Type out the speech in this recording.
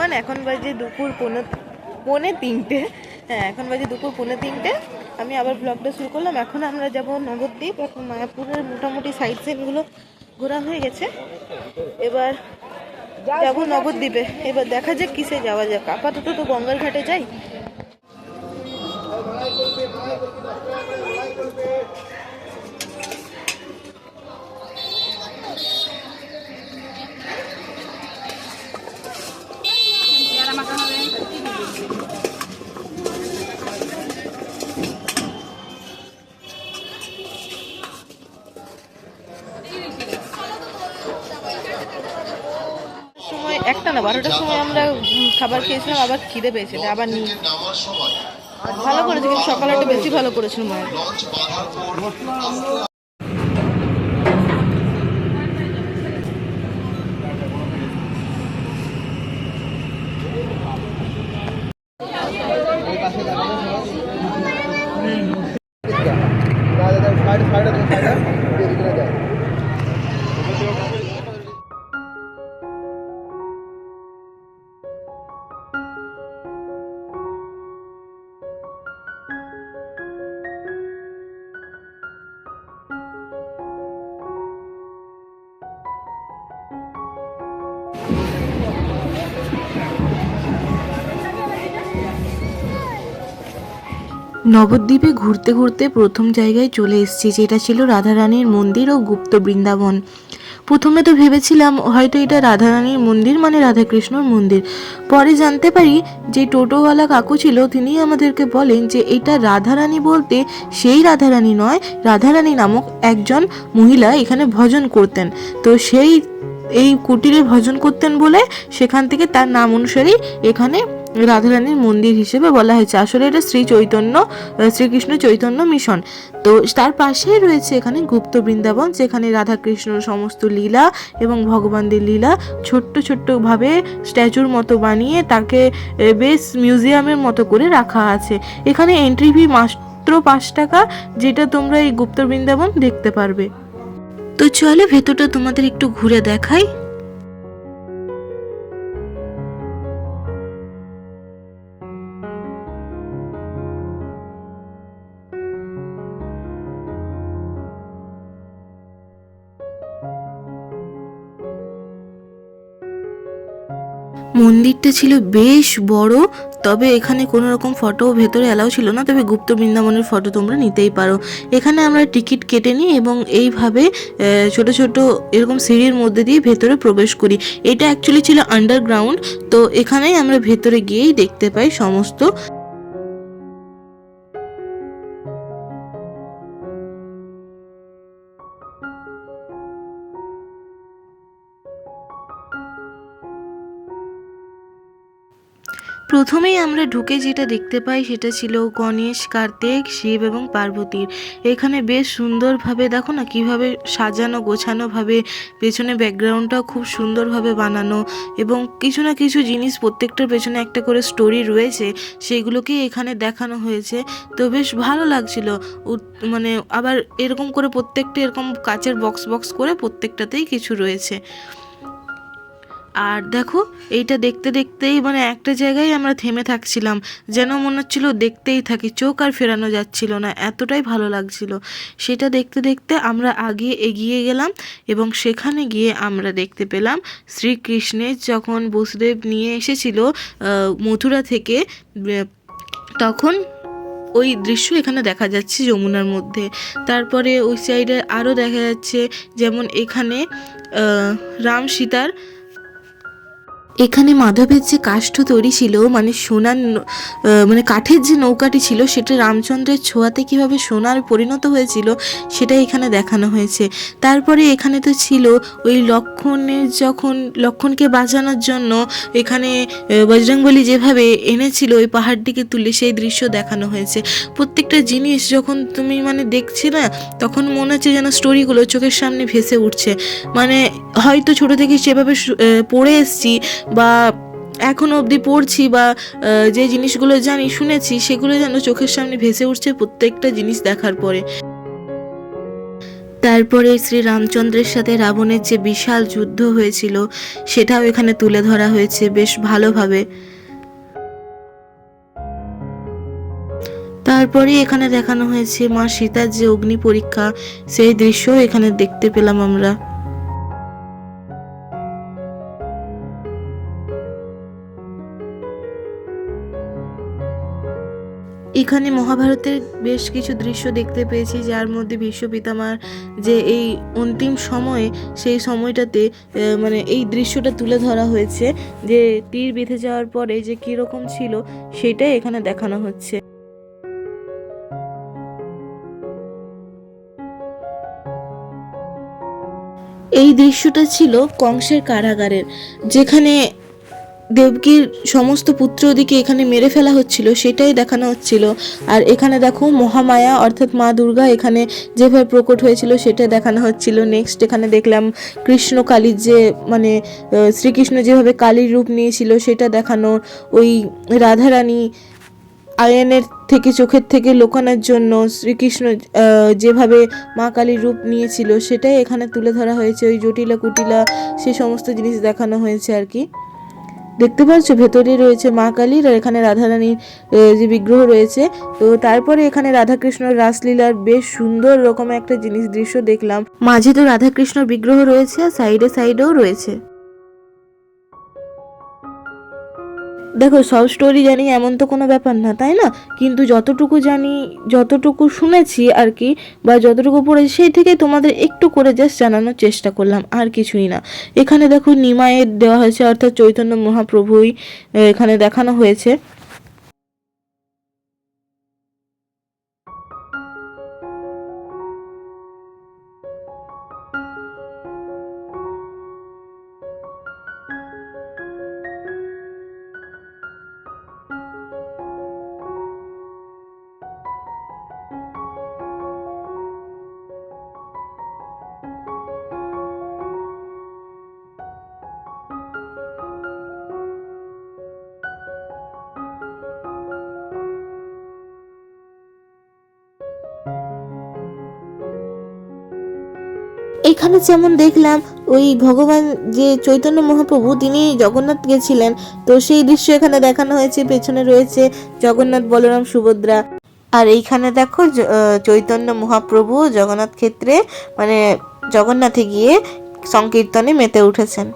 Everyone, এখন বাজে দুপুর পৌনে তিনটে। হ্যাঁ, এখন বাজে দুপুর পৌনে তিনটে। আমি আবার ব্লগটা শুরু করলাম। এখন আমরা যাব নবদ্বীপ। এখন মায়াপুরের মোটামুটি সাইড সিনগুলো ঘোরা হয়ে গেছে। এবার যাব নবদ্বীপে। এবার দেখা যাক কিসে যাওয়া যাক। আপাতত তো গঙ্গার ঘাটে যাই। সময় একটা না 12টার সময় আমরা খাবার খেয়েছিলাম, আবার খিদে পেয়েছে, আবার নিই। ভালো করেছে, কিন্তু সকালে একটু বেশি ভালো করেছিল মায়ের। নবদ্বীপে ঘুরতে ঘুরতে প্রথম জায়গায় চলে এসেছি, যেটা ছিল রাধারানীর মন্দির ও গুপ্ত বৃন্দাবন। প্রথমে তো ভেবেছিলাম হয়তো এটা রাধারানীর মন্দির, মানে রাধাকৃষ্ণর মন্দির। পরে জানতে পারি যে টোটোওয়ালা কাকু ছিল, তিনি আমাদেরকে বলেন যে এটা রাধারানী বলতে সেই রাধারানী নয়, রাধারানী নামক একজন মহিলা এখানে ভজন করতেন। তো এই কুটিরে ভজন করতেন বলে সেখান থেকে তার নাম অনুসারেই এখানে রাধারানীর মন্দির হিসেবে বলা হয়েছে। আসলে এটা শ্রীকৃষ্ণ চৈতন্য মিশন। তো তার পাশেই রয়েছে এখানে গুপ্ত বৃন্দাবন, যেখানে রাধাকৃষ্ণর সমস্ত লীলা এবং ভগবানদের লীলা ছোট্ট ছোট্ট ভাবে স্ট্যাচুর মতো বানিয়ে তাকে বেশ মিউজিয়ামের মতো করে রাখা আছে। এখানে এন্ট্রি ফি মাত্র 5 টাকা, যেটা তোমরা এই গুপ্ত বৃন্দাবন দেখতে পারবে। তো চলো ভেতরটা তোমাদের একটু ঘুরে দেখাই। মন্দিরটা ছিল বেশ বড়, তবে এখানে কোনো রকম ফটো ভেতরে অ্যালাউ ছিল না। তবে গুপ্ত বৃন্দাবনের ফটো তোমরা নিতেই পারো। এখানে আমরা টিকিট কেটে নিই এবং এইভাবে ছোট ছোট এরকম সিঁড়ির মধ্যে দিয়ে ভেতরে প্রবেশ করি। এটা অ্যাকচুয়ালি ছিল আন্ডারগ্রাউন্ড। তো এখানেই আমরা ভেতরে গিয়েই দেখতে পাই সমস্ত। প্রথমেই আমরা ঢুকে যেটা দেখতে পাই সেটা ছিল গণেশ, কার্তিক, শিব এবং পার্বতীর। এখানে বেশ সুন্দরভাবে দেখো না কিভাবে সাজানো গোছানোভাবে, পেছনে ব্যাকগ্রাউন্ডটাও খুব সুন্দরভাবে বানানো, এবং কিছু না কিছু জিনিস প্রত্যেকটার পেছনে একটা করে স্টোরি রয়েছে, সেগুলোকে এখানে দেখানো হয়েছে। তো বেশ ভালো লাগছিল। মানে আবার এরকম করে প্রত্যেকটা এরকম কাচের বক্স করে প্রত্যেকটাতেই কিছু রয়েছে। আর দেখো এইটা দেখতে দেখতেই মানে একটা জায়গায় আমরা থেমে থাকছিলাম, যেন মনে হচ্ছিল দেখতেই থাকি, চোখ আর ফেরানো যাচ্ছিল না, এতটাই ভালো লাগছিল। সেটা দেখতে দেখতে আমরা এগিয়ে গেলাম এবং সেখানে গিয়ে আমরা দেখতে পেলাম শ্রীকৃষ্ণের যখন বসুদেব নিয়ে এসেছিল মথুরা থেকে, তখন ওই দৃশ্য এখানে দেখা যাচ্ছে যমুনার মধ্যে। তারপরে ওই সাইডে আরও দেখা যাচ্ছে, যেমন এখানে রাম সীতার, এখানে মাধবের যে কাষ্ঠ তৈরি ছিল, মানে সোনার মানে কাঠের যে নৌকাটি ছিল, সেটা রামচন্দ্রের ছোঁয়াতে কিভাবে সোনার পরিণত হয়েছিল সেটা এখানে দেখানো হয়েছে। তারপরে এখানে তো ছিল ওই লক্ষণকে বাঁচানোর জন্য এখানে বজরংবলী যেভাবে এনেছিল ওই পাহাড়টিকে তুলে, সেই দৃশ্য দেখানো হয়েছে। প্রত্যেকটা জিনিস যখন তুমি মানে দেখছি না, তখন মনে হচ্ছে যেন স্টোরিগুলো চোখের সামনে ভেসে উঠছে। মানে হয়তো ছোট থেকে সেভাবে পড়ে এসছি বা এখনো অবধি পড়ছি, বা যে জিনিসগুলো জানি শুনেছি, সেগুলো যেন চোখের সামনে ভেসে উঠছে প্রত্যেকটা জিনিস দেখার পরে। তারপরে শ্রী রামচন্দ্রের সাথে রাবণের যে বিশাল যুদ্ধ হয়েছিল সেটাও এখানে তুলে ধরা হয়েছে বেশ ভালোভাবে। তারপরে এখানে দেখানো হয়েছে মা সীতার যে অগ্নি পরীক্ষা, সেই দৃশ্য এখানে দেখতে পেলাম আমরা। এখানে মহাভারতের বেশ কিছু দৃশ্য দেখতে পেয়েছি, যার মধ্যে ভীষ্ম পিতামহ যে এই অন্তিম সময়ে, সেই সময়টাতে মানে এই দৃশ্যটা তুলে ধরা হয়েছে, যে তীর বিঁধে যাওয়ার পরে যে কীরকম ছিল সেটাই এখানে দেখানো হচ্ছে। এই দৃশ্যটা ছিল কংসের কারাগারের, যেখানে দেবকীর সমস্ত পুত্র ওদিকে এখানে মেরে ফেলা হচ্ছিল, সেটাই দেখানো হচ্ছিল। আর এখানে দেখো মহামায়া অর্থাৎ মা দুর্গা এখানে যেভাবে প্রকট হয়েছিল সেটা দেখানো হচ্ছিল। নেক্সট এখানে দেখলাম কৃষ্ণ কালীর যে মানে শ্রীকৃষ্ণ যেভাবে কালীর রূপ নিয়েছিল সেটা দেখানো। ওই রাধারানী আয়নের থেকে চোখের থেকে লুকানোর জন্য শ্রীকৃষ্ণ যেভাবে মা কালীর রূপ নিয়েছিল সেটাই এখানে তুলে ধরা হয়েছে। ওই জটিলা কুটিলা সে সমস্ত জিনিস দেখানো হয়েছে আর কি। দেখতে পাচ্ছ ভেতরে রয়েছে মা কালীর, আর এখানে রাধারানীর যে বিগ্রহ রয়েছে। তো তারপরে এখানে রাধাকৃষ্ণর রাসলীলার বেশ সুন্দর রকমের একটা জিনিস দৃশ্য দেখলাম। মাঝে তো রাধাকৃষ্ণর বিগ্রহ রয়েছে আর সাইডেও রয়েছে। দেখো সব স্টোরি জানি এমন তো কোনো ব্যাপার না, তাই না? কিন্তু যতটুকু জানি, যতটুকু শুনেছি আর কি, বা যতটুকু পড়েছি সেই থেকে তোমাদের একটু করে জাস্ট জানানোর চেষ্টা করলাম, আর কিছুই না। এখানে দেখো নিমায়ের দেওয়া হয়েছে, অর্থাৎ চৈতন্য মহাপ্রভুই এখানে দেখানো হয়েছে। এখানে যেমন দেখলাম ওই ভগবান যে চৈতন্য মহাপ্রভু তিনি জগন্নাথ গেছিলেন, তো সেই দৃশ্য এখানে দেখানো হয়েছে। পেছনে রয়েছে জগন্নাথ, বলরাম, সুভদ্রা। আর এইখানে দেখো চৈতন্য মহাপ্রভু জগন্নাথ ক্ষেত্রে মানে জগন্নাথে গিয়ে সংকীর্তনে মেতে উঠেছেন।